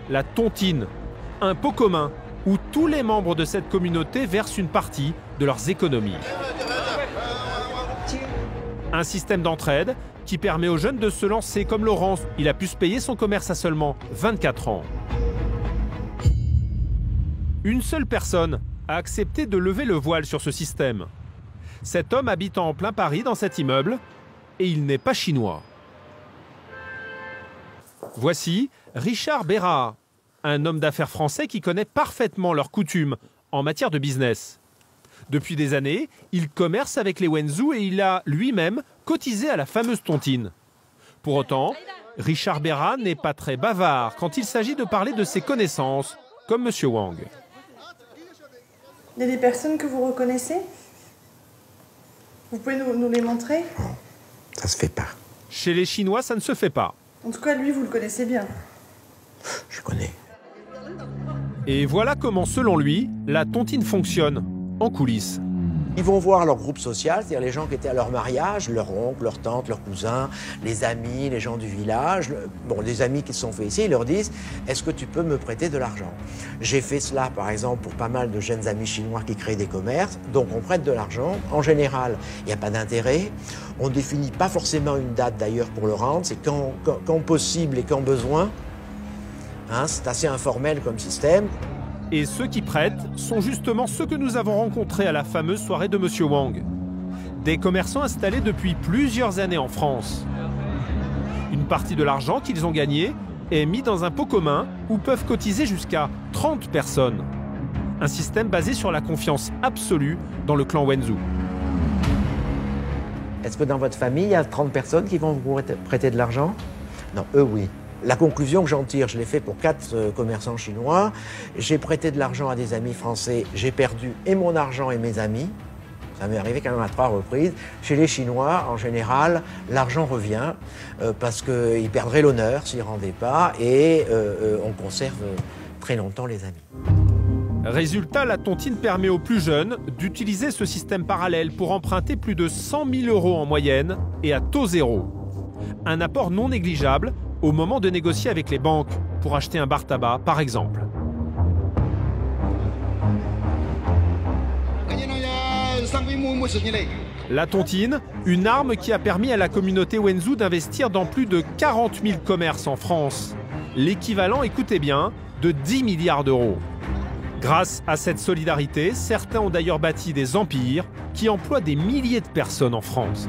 la tontine, un pot commun où tous les membres de cette communauté versent une partie de leurs économies. Un système d'entraide qui permet aux jeunes de se lancer comme Laurence. Il a pu se payer son commerce à seulement 24 ans. Une seule personne a accepté de lever le voile sur ce système. Cet homme habite en plein Paris dans cet immeuble et il n'est pas chinois. Voici Richard Bérard, un homme d'affaires français qui connaît parfaitement leurs coutumes en matière de business. Depuis des années, il commerce avec les Wenzhou et il a lui-même cotisé à la fameuse tontine. Pour autant, Richard Bérard n'est pas très bavard quand il s'agit de parler de ses connaissances, comme M. Wang. Il y a des personnes que vous reconnaissez? Vous pouvez nous les montrer? Ça se fait pas. Chez les Chinois, ça ne se fait pas. En tout cas, lui, vous le connaissez bien. Je connais. Et voilà comment, selon lui, la tontine fonctionne en coulisses. Ils vont voir leur groupe social, c'est-à-dire les gens qui étaient à leur mariage, leur oncle, leur tante, leurs cousins, les amis, les gens du village. Bon, les amis qui se sont faits ici, ils leur disent « Est-ce que tu peux me prêter de l'argent ?» J'ai fait cela, par exemple, pour pas mal de jeunes amis chinois qui créent des commerces. Donc, on prête de l'argent. En général, il n'y a pas d'intérêt. On ne définit pas forcément une date, d'ailleurs, pour le rendre. C'est quand possible et quand besoin. Hein, c'est assez informel comme système. Et ceux qui prêtent sont justement ceux que nous avons rencontrés à la fameuse soirée de M. Wang. Des commerçants installés depuis plusieurs années en France. Une partie de l'argent qu'ils ont gagné est mis dans un pot commun où peuvent cotiser jusqu'à 30 personnes. Un système basé sur la confiance absolue dans le clan Wenzhou. Est-ce que dans votre famille, il y a 30 personnes qui vont vous prêter de l'argent? Non, eux oui. La conclusion que j'en tire, je l'ai fait pour 4 commerçants chinois. J'ai prêté de l'argent à des amis français. J'ai perdu et mon argent et mes amis. Ça m'est arrivé quand même à 3 reprises. Chez les Chinois, en général, l'argent revient parce qu'ils perdraient l'honneur s'ils ne rendaient pas et on conserve très longtemps les amis. Résultat, la tontine permet aux plus jeunes d'utiliser ce système parallèle pour emprunter plus de 100 000 € en moyenne et à taux zéro. Un apport non négligeable au moment de négocier avec les banques pour acheter un bar tabac, par exemple. La tontine, une arme qui a permis à la communauté Wenzhou d'investir dans plus de 40 000 commerces en France. L'équivalent, écoutez bien, de 10 milliards d'euros. Grâce à cette solidarité, certains ont d'ailleurs bâti des empires qui emploient des milliers de personnes en France.